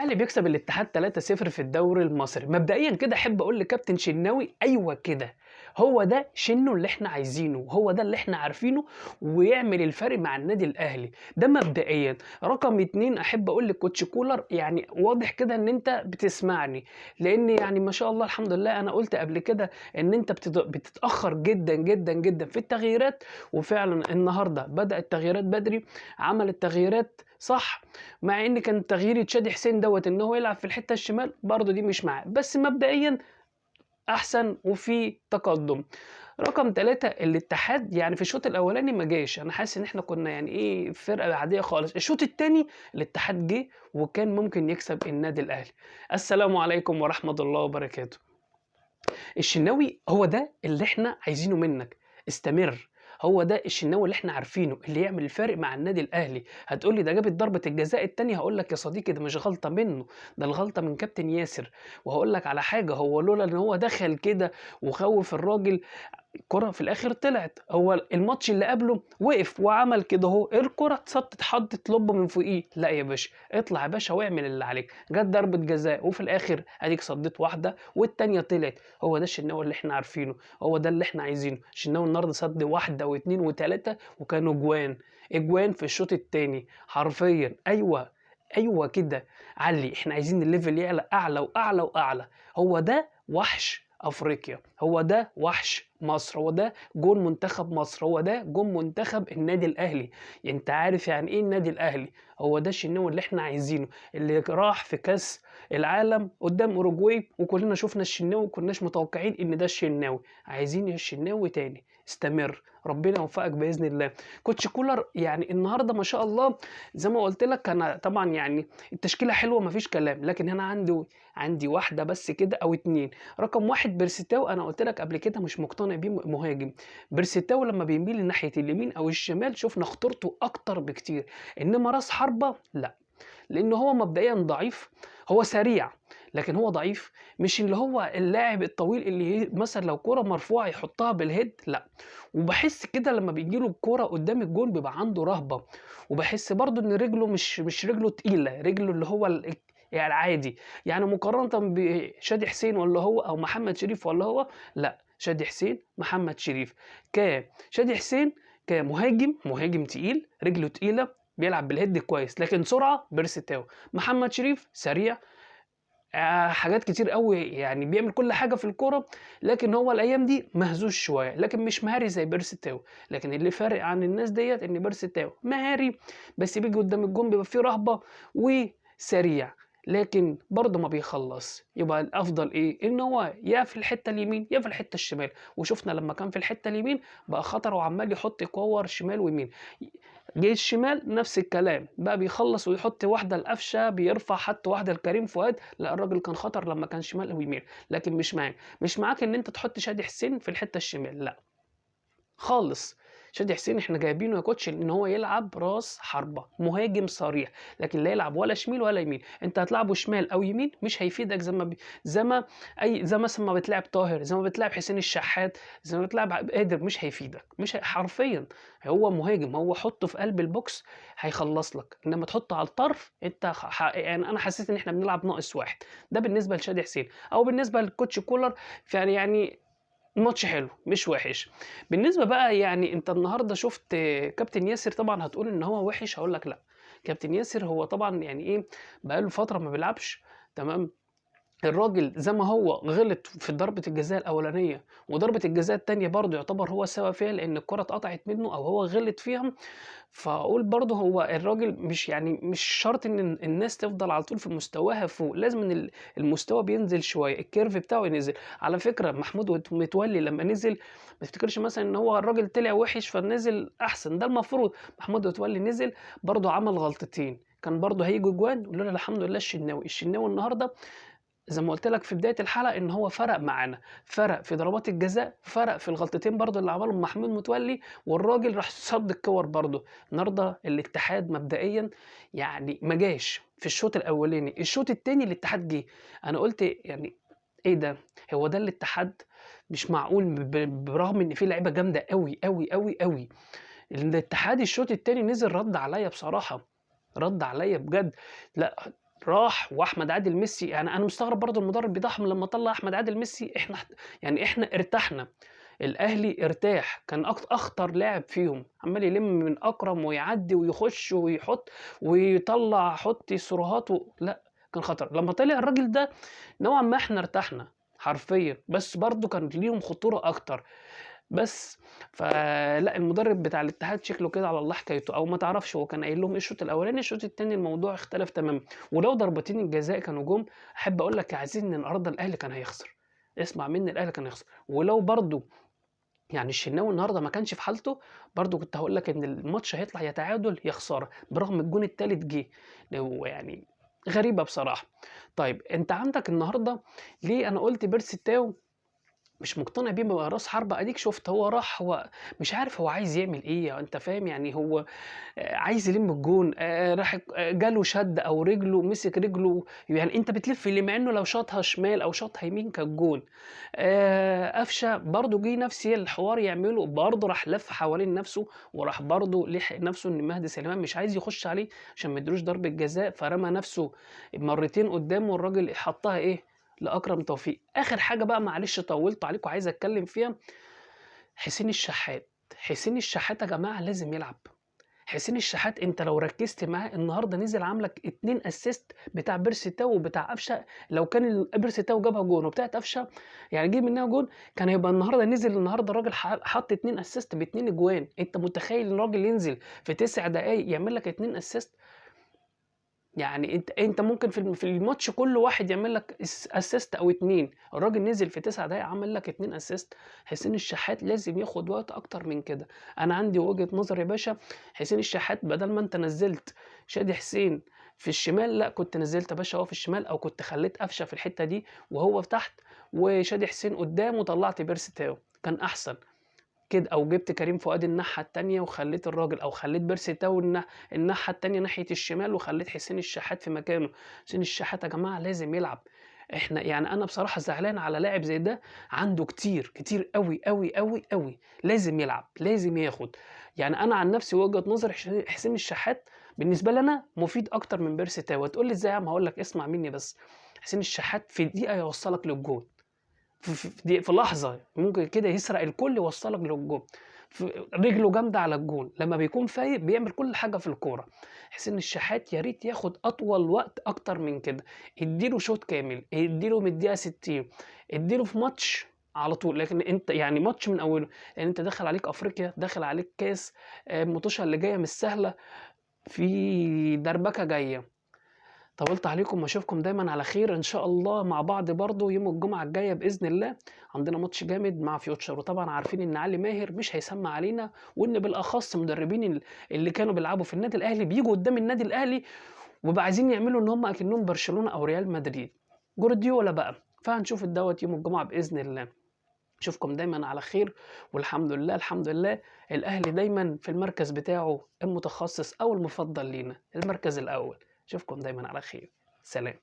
الاهلي بيكسب الاتحاد 3-0 في الدوري المصري. مبدئيا كده احب اقول لكابتن شناوي ايوه كده، هو ده شنو اللي احنا عايزينه، هو ده اللي احنا عارفينه، ويعمل الفرق مع النادي الاهلي. ده مبدئيا. رقم اتنين احب اقول لكوتش كولر، يعني واضح كده ان انت بتسمعني، لان يعني ما شاء الله الحمد لله انا قلت قبل كده ان انت بتتاخر جدا جدا جدا في التغييرات، وفعلا النهارده بدا التغييرات بدري، عمل التغييرات صح. مع ان كان تغيير شادي حسين دوت ان هو يلعب في الحته الشمال برضه دي مش معاه، بس مبدئيا احسن وفي تقدم. رقم ثلاثة الاتحاد يعني في الشوط الاولاني ما جاش، انا حاسس ان احنا كنا يعني ايه فرقه عاديه خالص. الشوط الثاني الاتحاد جه وكان ممكن يكسب النادي الاهلي. السلام عليكم ورحمه الله وبركاته. الشناوي هو ده اللي احنا عايزينه منك، استمر. هو ده الشناوي اللي احنا عارفينه، اللي يعمل الفارق مع النادي الاهلي. هتقول لي ده جابت ضربه الجزاء الثانيه، هقول لك يا صديقي ده مش غلطه منه، ده الغلطه من كابتن ياسر. وهقول لك على حاجه، هو لولا ان هو دخل كده وخوف الراجل، الكرة في الآخر طلعت. هو الماتش اللي قبله وقف وعمل كده اهو، الكرة اتسطت حطت لب من فوقيه. لا يا باشا، اطلع يا باشا واعمل اللي عليك. جت ضربة جزاء وفي الآخر اديك صديت واحدة والتانية طلعت. هو ده الشناوي اللي احنا عارفينه، هو ده اللي احنا عايزينه. الشناوي النهارده صد واحدة واثنين وثلاثة وكانوا اجوان في الشوط التاني حرفيا. ايوه كده علي، احنا عايزين الليفل يعلى اعلى واعلى واعلى. هو ده وحش افريقيا، هو ده وحش مصر، هو ده جون منتخب مصر، هو ده جون منتخب النادي الاهلي. انت عارف يعني ايه النادي الاهلي؟ هو ده الشناوي اللي احنا عايزينه، اللي راح في كاس العالم قدام اوروجواي وكلنا شفنا الشناوي وكناش متوقعين ان ده الشناوي. عايزين الشناوي تاني، استمر، ربنا يوفقك باذن الله. كوتش كولر يعني النهارده ما شاء الله زي ما قلت لك، انا طبعا يعني التشكيله حلوه مفيش كلام، لكن هنا عندي واحده بس كده او اتنين. رقم واحد بيرسيتاو، انا قلت لك قبل كده مش مقتنع بيه مهاجم. بيرسيتاو لما بيميل ناحيه اليمين او الشمال شفنا خطورته اكتر بكتير، انما راس حربه لا، لان هو مبدئيا ضعيف. هو سريع لكن هو ضعيف، مش اللي هو اللاعب الطويل اللي مثلا لو كرة مرفوعة يحطها بالهيد، لا. وبحس كده لما بيجيله الكرة قدام الجون بيبقى عنده رهبة، وبحس برضو ان رجله مش رجله تقيلة، رجله اللي هو يعني العادي، يعني مقارنة بشادي حسين ولا هو او محمد شريف ولا هو، لا. شادي حسين محمد شريف، شادي حسين مهاجم تقيل، رجله تقيلة، بيلعب بالهيد كويس، لكن سرعة بيرسيتاو. محمد شريف سريع، حاجات كتير قوي، يعني بيعمل كل حاجة في الكورة، لكن هو الأيام دي مهزوز شوية، لكن مش مهاري زي بيرسيتاو. لكن اللي فارق عن الناس ديت إن بيرسيتاو مهاري بس بيجي قدام الجون بيبقى فيه رهبة وسريع، لكن برضه ما بيخلص. يبقى الافضل ايه؟ ان هو يا في الحته اليمين يا في الحته الشمال. وشفنا لما كان في الحته اليمين بقى خطر وعمال يحط كور شمال ويمين. جه الشمال نفس الكلام، بقى بيخلص ويحط واحده لقفشه، بيرفع حتى واحده لكريم فؤاد. لا الراجل كان خطر لما كان شمال او يمين، لكن مش معاك ان انت تحط شادي حسين في الحته الشمال، لا خالص. شادي حسين احنا جايبينه يا كوتش ان هو يلعب راس حربه، مهاجم صريح، لكن لا يلعب ولا شمال ولا يمين. انت هتلعبه شمال او يمين مش هيفيدك، زي مثلا ما بتلعب طاهر، زي ما بتلعب حسين الشحات، زي ما بتلعب قادر، مش هيفيدك، مش حرفيا. هو مهاجم، هو حطه في قلب البوكس هيخلص لك، انما تحطه على الطرف انت يعني انا حسيت ان احنا بنلعب ناقص واحد. ده بالنسبه لشادي حسين او بالنسبه للكوتش كولر. يعني ماتش حلو مش وحش. بالنسبة بقى يعني انت النهارده شفت كابتن ياسر، طبعا هتقول ان هو وحش، هقول لك لا. كابتن ياسر هو طبعا يعني ايه، بقاله فترة ما بيلعبش، تمام. الراجل زي ما هو غلط في ضربة الجزاء الأولانية وضربة الجزاء التانية برضه يعتبر هو السبب فيها، لأن الكرة اتقطعت منه أو هو غلط فيها. فأقول برضه هو الراجل مش شرط إن الناس تفضل على طول في مستواها فوق، لازم إن المستوى بينزل شوية، الكيرف بتاعه ينزل. على فكرة محمود متولي لما نزل، ما تفتكرش مثلا إن هو الراجل طلع وحش فنزل أحسن، ده المفروض. محمود متولي نزل برضه عمل غلطتين، كان برضه هيجوا جوان لولا الحمد لله الشناوي النهارده زي ما قلت لك في بداية الحلقة إن هو فرق معانا، فرق في ضربات الجزاء، فرق في الغلطتين برضه اللي عملهم محمود متولي، والراجل راح صد الكور برضه. النهارده الاتحاد مبدئيا يعني ما جاش في الشوط الأولاني، الشوط التاني الاتحاد جه. أنا قلت يعني إيه ده؟ هو ده الاتحاد؟ مش معقول برغم إن في لعيبة جامدة أوي أوي أوي أوي. الاتحاد الشوط التاني نزل رد عليا بصراحة، رد عليا بجد. لا راح وأحمد عادل ميسي، يعني أنا مستغرب برضه المدرب بتاعهم لمّا طلّع أحمد عادل ميسي، إحنا ارتحنا، الأهلي ارتاح، كان أخطر لاعب فيهم، عمّال يلِم من أكرم ويعدّي ويخش ويحط ويطلّع حُطّي سيروهات لأ، كان خطر. لمّا طلع الراجل ده نوعًا ما إحنا ارتحنا حرفيًا، بس برضه كان ليهم خطورة أكتر. بس، فلأ المدرب بتاع الاتحاد شكله كده على الله حكايته، أو ما تعرفش هو كان قايل لهم إيه الشوط الأولاني، الشوط التاني الموضوع اختلف تمامًا. ولو ضربتين الجزاء كانوا جُم، أحب أقول لك يا عزيزي إن النهارده الأهلي كان هيخسر، اسمع مني الأهلي كان هيخسر. ولو برضه يعني الشناوي النهارده ما كانش في حالته، برضه كنت هاقول لك إن الماتش هيطلع يا تعادل يا خسارة، برغم الجون التالت جه، ويعني غريبة بصراحة. طيب أنت عندك النهارده ليه أنا قُلت بيرسي تاو مش مقتنع بيه راس حربة، أديك شُفت هو راح، هو مش عارف هو عايز يعمل إيه، أنت فاهم؟ يعني هو عايز يلِم الجون، راح جاله شَد أو رجله مسك رجله، يعني أنت بتلِف ليه؟ مع إنه لو شاطها شمال أو شاطها يمين كانت جون. قفشة برضه جه نفس الحوار يعمله، برضه راح لَف حوالين نفسه، وراح برضه لِحق نفسه إن مهدي سليمان مش عايز يخش عليه عشان ما يدّيلوش ضربة جزاء، فرمى نفسه مرتين قدّامه، والراجل حطّها إيه، لأكرم توفيق. آخر حاجة بقى معلش طوّلت عليكم عايز أتكلّم فيها، حسين الشحات. حسين الشحات يا جماعة لازم يلعب. حسين الشحات أنت لو ركّزت معاه النهارده نزل عامل لك 2 assist، بتاع بيرسي تاو وبتاع قفشة. لو كان بيرسي تاو جابها جون وبتاعة قفشة يعني جه منها جون، كان هيبقى النهارده نزل النهارده الراجل حَط 2 assist ب2 أجوان. أنت متخيّل إن الراجل ينزل في 9 دقايق يعمل لك 2 assist؟ يعني أنت ممكن في الماتش كُلّه واحد يعمل لك assist أو 2، الراجل نزل في 9 دقايق عمل لك 2 assist. حسين الشحات لازم ياخد وقت أكتر من كده. أنا عندي وجهة نظر يا باشا، حسين الشحات بدل ما أنت نزّلت شادي حسين في الشمال، لأ كنت نزّلت يا باشا هو في الشمال، أو كنت خلّيت قفشة في الحتّة دي وهو تحت، وشادي حسين قدّام، وطلّعت بيرسي تاو، كان أحسن. كده، أو جِبت كريم فؤاد الناحية التانية وخلّيت الراجل، أو خلّيت بيرسي تاو الناحية التانية ناحية الشمال، وخلّيت حسين الشحات في مكانه. حسين الشحات يا جماعة لازم يلعب. يعني أنا بصراحة زعلان على لاعب زي ده، عنده كتير، كتير أوي، أوي، أوي، أوي، لازم يلعب، لازم ياخد. يعني أنا عن نفسي وجهة نظري حسين الشحات بالنسبة لي أنا مفيد أكتر من بيرسي تاو. هتقول لي إزاي يا عم؟ هاقول لك اسمع مني بس. حسين الشحات في دقيقة يوصّلك للجون. في لحظة ممكن كده يسرق الكل يوصّلك للجون، رجله جامدة على الجون، لمّا بيكون فايق بيعمل كل حاجة في الكورة. حسين الشحات يا ريت ياخد أطول وقت أكتر من كده، ادّي له شوط كامل، ادّي له من الدقيقة 60، ادّي له في ماتش على طول. لكن أنت يعني ماتش من أوله، لإن أنت داخل عليك أفريقيا، داخل عليك كاس، المُطوشة اللي جاية مش سهلة، في دربكة جاية. طوّلت عليكم واشوفكم دايمًا على خير إن شاء الله مع بعض برضه يوم الجمعة الجاية بإذن الله، عندنا ماتش جامد مع فيوتشر. وطبعًا عارفين إن علي ماهر مش هيسمّع علينا، وإن بالأخص مدربين اللي كانوا بيلعبوا في النادي الأهلي بييجوا قدّام النادي الأهلي وبقى عايزين يعملوا إن هم أكنّهم برشلونة أو ريال مدريد، جوارديولا بقى. فهنشوف الدوّة يوم الجمعة بإذن الله. أشوفكم دايمًا على خير، والحمد لله، الحمد لله الأهلي دايمًا في المركز بتاعه المتخصص أو المفضل لينا، المركز الأول. أشوفكم دايمًا على خير، سلام.